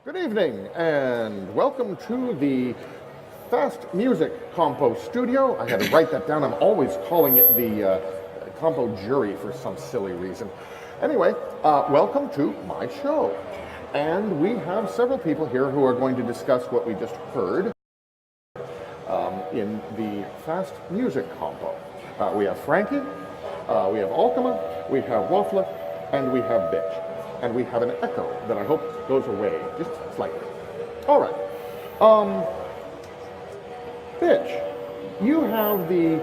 Good evening and welcome to the Fast Music Compo Studio. I had to write that down. I'm always calling it the Compo Jury for some silly reason. Anyway, welcome to my show. And we have several people here who are going to discuss what we just heard in the Fast Music Compo. We have Frankie, we have Alkema, we have Waffle, and we have Bitch. And we have an echo that I hope goes away just slightly. All right. Bitch, you have the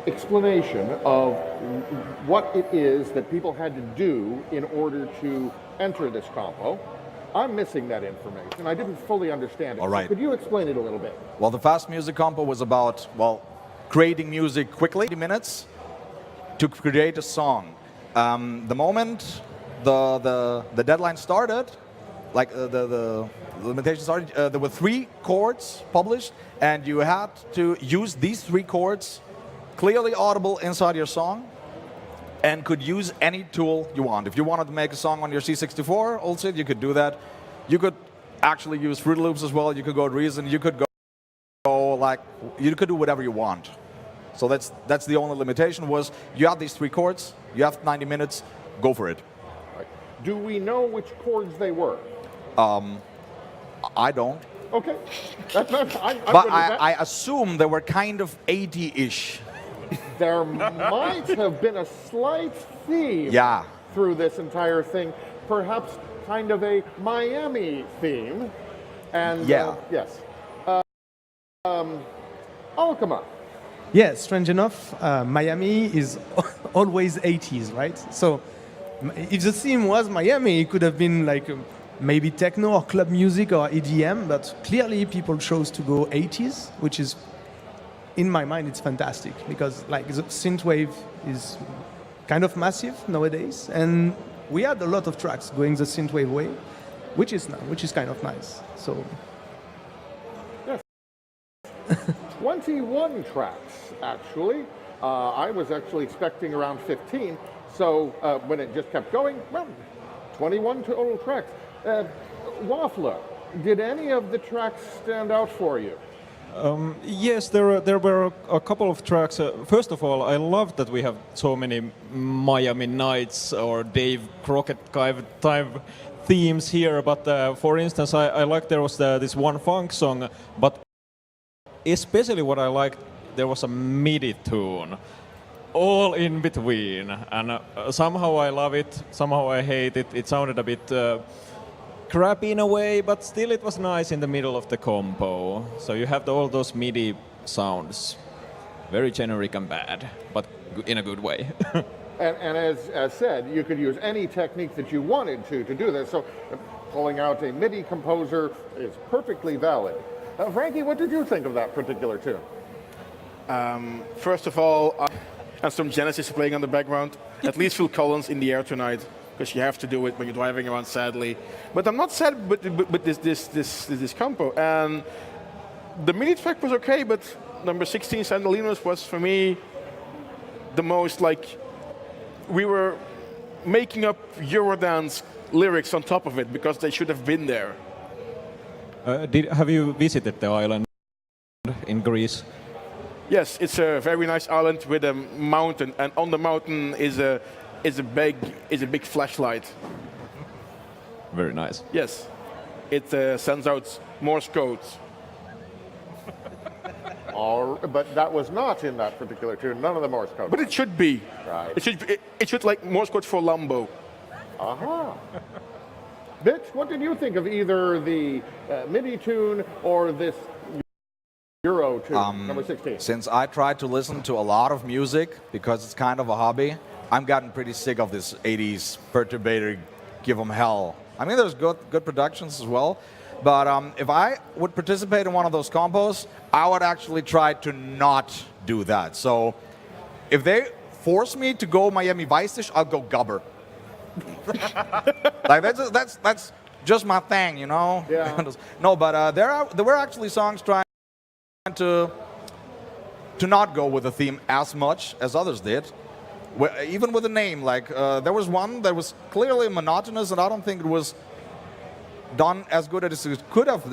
explanation of what it is that people had to do in order to enter this compo. I'm missing that information. I didn't fully understand it. All right. So could you explain it a little bit? Well, the Fast Music Compo was about, creating music quickly, 20 minutes, to create a song. The moment the deadline started, the limitation started, there were 3 chords published, and you had to use these 3 chords clearly audible inside your song, and could use any tool you want. If you wanted to make a song on your C64, also, you could do that. You could actually use Fruity Loops as well. You could go to Reason. You could you could do whatever you want. So that's the only limitation was you have these 3 chords. You have 90 minutes. Go for it. Right. Do we know which chords they were? I don't. Okay. But I assume they were kind of 80-ish. There might have been a slight theme through this entire thing, perhaps kind of a Miami theme. And yes. Alkema. Yeah, strange enough, Miami is always 80s, right? So if the theme was Miami, it could have been like maybe techno or club music or EDM, but clearly people chose to go 80s, which is, in my mind, it's fantastic because like the synthwave is kind of massive nowadays, and we had a lot of tracks going the synthwave way, which is kind of nice. So. Yes. 21 tracks, actually. I was actually expecting around 15, so when it just kept going, well, 21 total tracks. Waffler, did any of the tracks stand out for you? Yes, there were a couple of tracks. First of all, I love that we have so many Miami Nights or Dave Crockett type themes here. But for instance, I like there was this one funk song, but especially what I liked, there was a MIDI tune, all in between, and somehow I love it, somehow I hate it. It sounded a bit crappy in a way, but still it was nice in the middle of the compo. So you have all those MIDI sounds, very generic and bad, but in a good way. and as said, you could use any technique that you wanted to do this. So pulling out a MIDI composer is perfectly valid. Frankie, what did you think of that particular tune? First of all, and some Genesis playing on the background. At least Phil Collins in the air tonight, because you have to do it when you're driving around, sadly. But I'm not sad with this compo. And the MIDI track was okay, but number 16, Sandalinos, was for me the most like we were making up Eurodance lyrics on top of it because they should have been there. Have you visited the island in Greece? Yes, it's a very nice island with a mountain, and on the mountain is a big flashlight. Very nice. Yes, it sends out Morse codes. But that was not in that particular tune. None of the Morse code. But it should be. Right. It should like Morse code for Lambo. Aha. Bitch, what did you think of either the MIDI tune or this Euro tune, number 16? Since I try to listen to a lot of music, because it's kind of a hobby, I'm gotten pretty sick of this 80s perturbator, give 'em hell. I mean, there's good productions as well, but if I would participate in one of those compos, I would actually try to not do that. So if they force me to go Miami Vice-ish, I'll go Gubber. Like that's just my thing, you know. Yeah. No, but there were actually songs trying to not go with the theme as much as others did. Even with the name, like there was one that was clearly monotonous, and I don't think it was done as good as it could have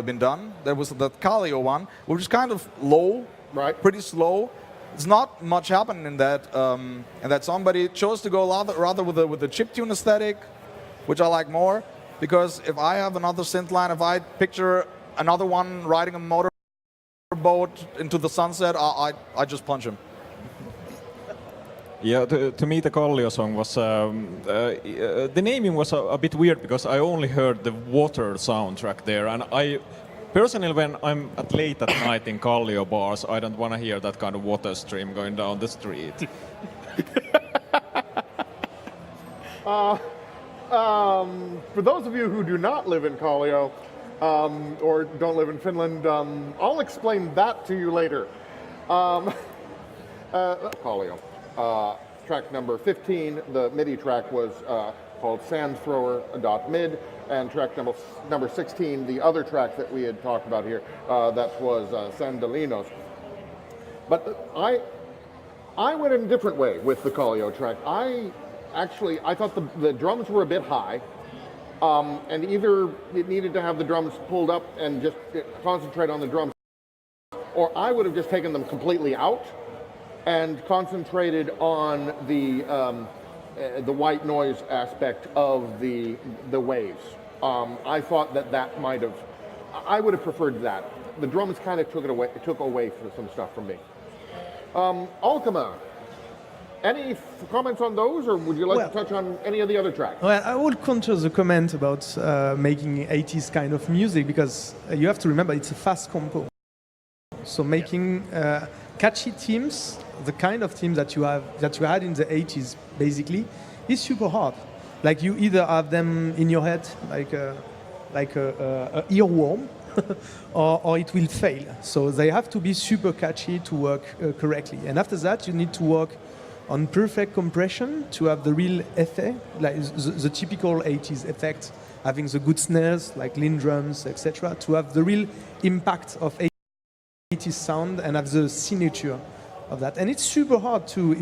been done. There was the Calio one, which is kind of low, Right. pretty slow. It's not much happening in that song, but he chose to go rather with the chiptune aesthetic, which I like more. Because if I have another synth line, if I picture another one riding a motorboat into the sunset, I just punch him. Yeah, to me the Kallio song was the naming was a bit weird because I only heard the water soundtrack there, and I personally, when I'm at late at night in Kallio bars, I don't want to hear that kind of water stream going down the street. For those of you who do not live in Kallio or don't live in Finland, I'll explain that to you later. Kallio. Track number 15, the MIDI track was called Sand Thrower .mid, and track number 16, the other track that we had talked about here, that was Sandalinos. But I went in a different way with the Kallio track. I thought the drums were a bit high, and either it needed to have the drums pulled up and just concentrate on the drums, or I would have just taken them completely out and concentrated on the white noise aspect of the waves. I thought that might have, I would have preferred that. The drums kind of took away some stuff from me. Alkema, any comments on those, or would you like to touch on any of the other tracks? Well, I would counter the comment about making 80s kind of music, because you have to remember it's a fast compo. So making catchy themes, the kind of themes that you had in the 80s, basically, is super hard. Like you either have them in your head, like a earworm, or it will fail. So they have to be super catchy to work correctly. And after that, you need to work on perfect compression to have the real effect, like the typical 80s effect, having the good snares, like lean drums, etc., to have the real impact of 80s sound and have the signature of that. And it's super hard to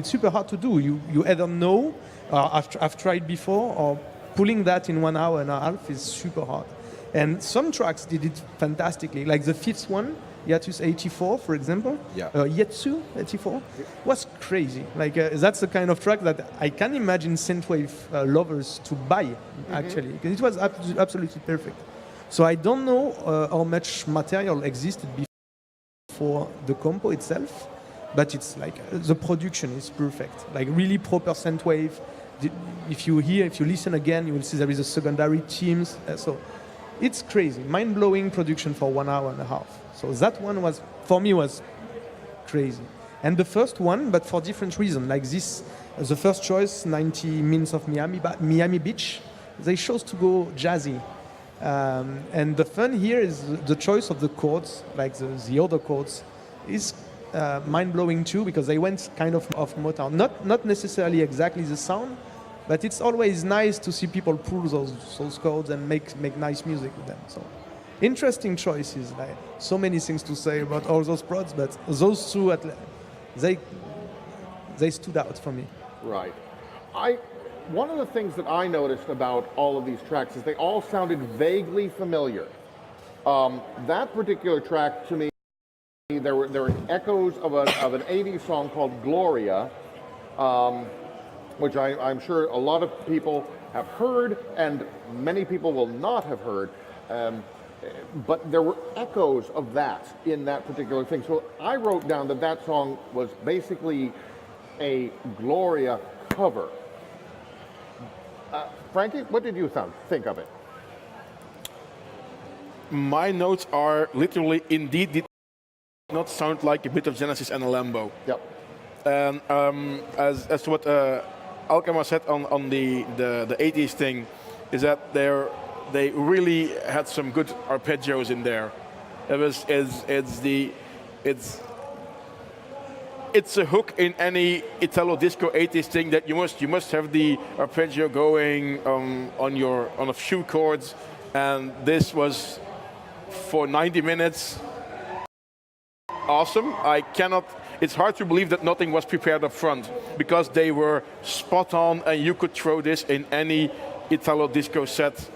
do. You either know, I've tried before, or pulling that in 1 hour and a half is super hard. And some tracks did it fantastically, like the fifth one, Yatus 84, for example. Yeah. Yetsu 84 was crazy. Like that's the kind of track that I can imagine synthwave lovers to buy, actually, because it was absolutely perfect. So I don't know how much material existed before the compo itself, but it's like the production is perfect, like really proper synthwave. If you listen again, you will see there is a secondary themes. So it's crazy, mind-blowing production for 1 hour and a half. So that one was, for me, was crazy. And the first one, but for different reasons, like this, the first choice, 90 Minutes of Miami Beach, they chose to go jazzy. And the fun here is the choice of the chords, like the other chords, is mind-blowing too, because they went kind of off Motown. Not necessarily exactly the sound, but it's always nice to see people pull those chords and make nice music with them. So interesting choices. Like so many things to say about all those prods, but those two, they stood out for me. Right. One of the things that I noticed about all of these tracks is they all sounded vaguely familiar. That particular track, to me, there were echoes of an 80s song called Gloria, which I'm sure a lot of people have heard, and many people will not have heard. But there were echoes of that in that particular thing. So I wrote down that song was basically a Gloria cover. Frankie, what did you think of it? My notes are literally, indeed, did not sound like a bit of Genesis and a Lambo. Yep. And as to what Alkema said on the 80s thing, is that they really had some good arpeggios in there. It's a hook in any Italo disco 80s thing that you must have the arpeggio going on a few chords, and this was for 90 minutes awesome. It's hard to believe that nothing was prepared up front, because they were spot on, and you could throw this in any Italo disco set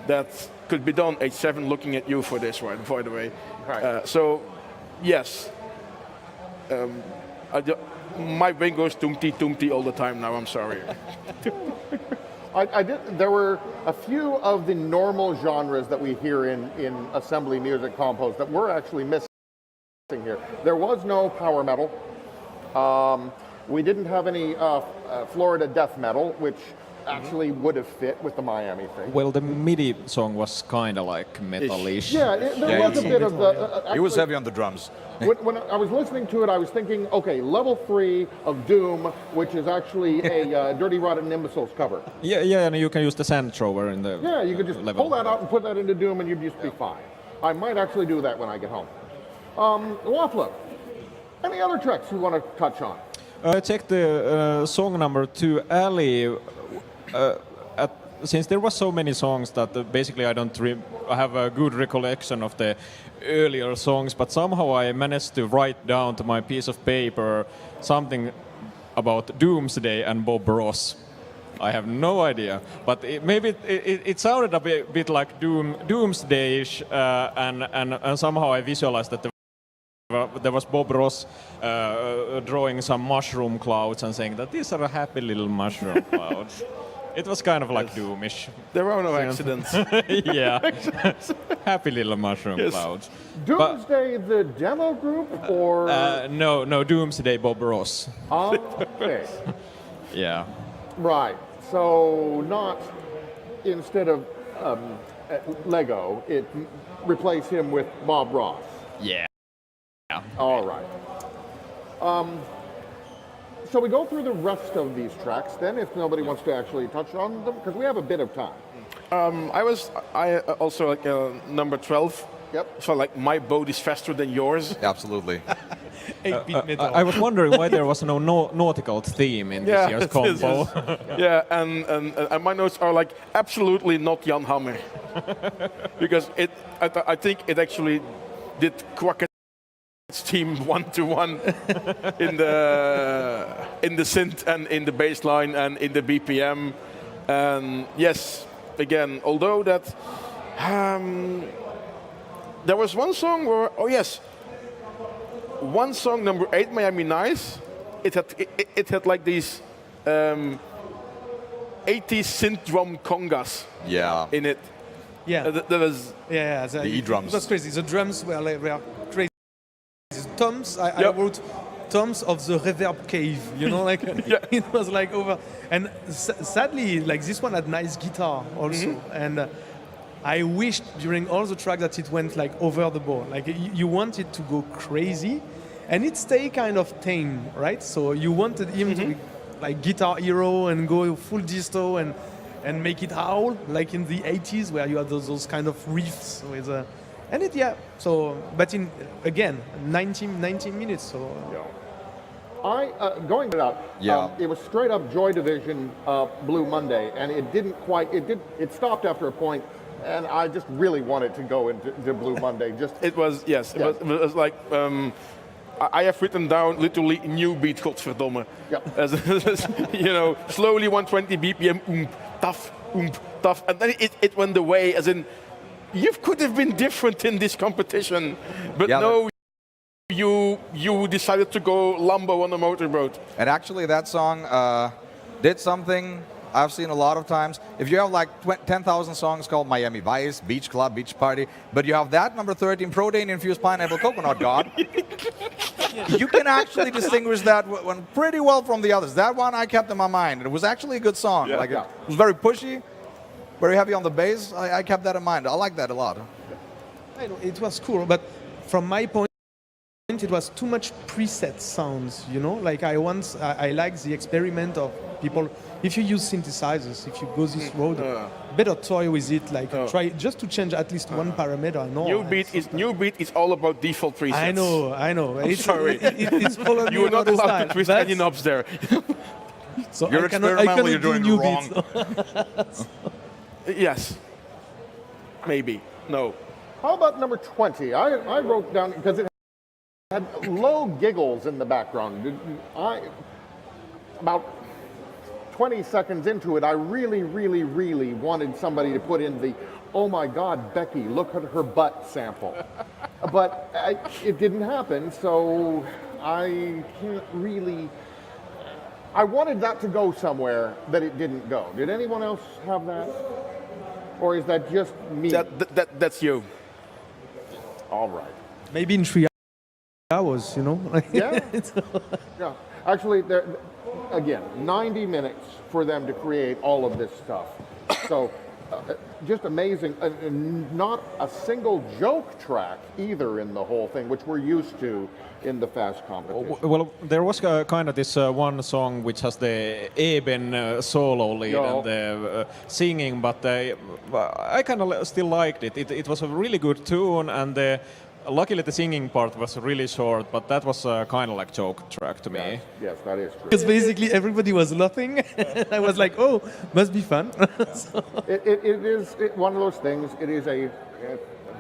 that could be done. H7 looking at you for this one, by the way. Right. So, yes. My brain goes tumty all the time now. I'm sorry. I did. There were a few of the normal genres that we hear in assembly music compos that were actually missing here. There was no power metal. We didn't have any Florida death metal, which actually would have fit with the Miami thing. Well, the MIDI song was kind of like metalish. Yeah, there was a bit of the. He was actually, heavy on the drums. when I was listening to it, I was thinking, okay, level 3 of Doom, which is actually a Dirty Rotten Imbeciles cover. Yeah, and you can use the sand thrower in the Yeah, you could just level. pull that out and put that into Doom, and you'd just be fine. I might actually do that when I get home. Waffler, any other tracks you want to touch on? I checked the song number 2, Ali. Since there was so many songs that basically I have a good recollection of the earlier songs, but somehow I managed to write down to my piece of paper something about Doomsday and Bob Ross. I have no idea, but maybe it sounded a bit like Doomsday-ish, and somehow I visualized that there was Bob Ross drawing some mushroom clouds and saying that these are happy little mushroom clouds. It was kind of like Doomish. There are no accidents. Yeah. Happy little mushroom clouds. Doomsday, the demo group, or? No, Doomsday Bob Ross. Okay. Yeah. Right. So not instead of Lego, it replace him with Bob Ross. Yeah. All right. So we go through the rest of these tracks then, if nobody wants to actually touch on them, because we have a bit of time. I also like number 12. Yep. So like my boat is faster than yours. Absolutely. 8-bit metal. I was wondering why there was no nautical theme in this year's combo. Yeah, and my notes are like absolutely not Jan Hammer, because I think it actually did Quacket's team 1-to-1 in the synth and in the bass line and in the BPM. And yes, again, although that there was one song where one song, number 8, Miami Nice, it had like these 80s synth drum congas in it. Yeah. That was The E-drums. It was crazy. The drums were crazy. Toms, I wrote Toms of the Reverb Cave, you know, like it was like over. And sadly, like this one had nice guitar also. And I wished during all the tracks that it went like over the board. Like you wanted to go crazy, and it stayed kind of tame, right? So you wanted him to be like guitar hero and go full disto and make it howl like in the 80s where you had those kind of riffs with and it but in again 19 minutes. So going it up. It was straight up Joy Division, Blue Monday, and it stopped after a point. And I just really wanted to go into Blue Monday. It was like I have written down literally new beat, godverdomme. Yep. As slowly 120 BPM, tough, and then it went away. As in, you could have been different in this competition, but no. You decided to go Lambo on a motorboat. And actually, that song did something I've seen a lot of times. If you have like 10,000 songs called Miami Vice, Beach Club, Beach Party, but you have that number 13, Protein-Infused Pineapple Coconut God, you can actually distinguish that one pretty well from the others. That one I kept in my mind. It was actually a good song. It was very pushy, very heavy on the bass. I kept that in mind. I like that a lot. I know, it was cool, but from my point, it was too much preset sounds, you know? Like I like the experiment of people, if you use synthesizers, if you go this road, better toy with it, like try just to change at least one parameter. No, New beat is all about default presets. I know. It's sorry. It's following You are not allowed style, to twist but- any knobs there. So You're experimental, you're doing new wrong. beats. Yes. Maybe. No. How about number 20? I wrote down, because it had low giggles in the background. About 20 seconds into it, I really, really, really wanted somebody to put in the oh my God, Becky, look at her butt sample. But it didn't happen, so I can't really. I wanted that to go somewhere that it didn't go. Did anyone else have that? Or is that just me? That's you. All right. Maybe in 3 hours, you know? Yeah. Yeah. Actually, again, 90 minutes for them to create all of this stuff. So, just amazing. Not a single joke track either in the whole thing, which we're used to in the fast competition. Well, there was kind of this one song which has the Eben solo lead and the singing, but I kind of still liked it. It was a really good tune, and luckily the singing part was really short, but that was kind of like joke track to me. Yes, that is true. Because basically everybody was laughing. I was like, oh, must be fun. It is one of those things. It is a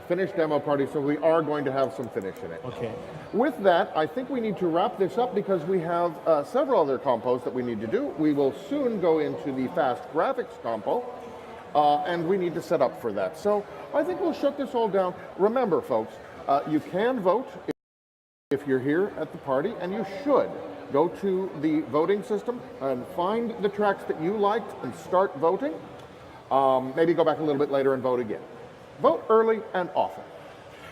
finished demo party, so we are going to have some finish in it. Okay. With that, I think we need to wrap this up because we have several other compos that we need to do. We will soon go into the fast graphics compo, and we need to set up for that. So I think we'll shut this all down. Remember, folks, you can vote if you're here at the party, and you should go to the voting system and find the tracks that you liked and start voting. Maybe go back a little bit later and vote again. Vote early and often.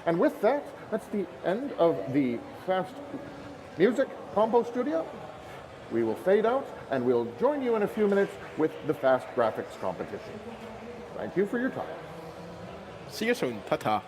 And with that, that's the end of the Fast Music Compo Studio. We will fade out, and we'll join you in a few minutes with the Fast Graphics competition. Thank you for your time. See you soon. Ta-ta.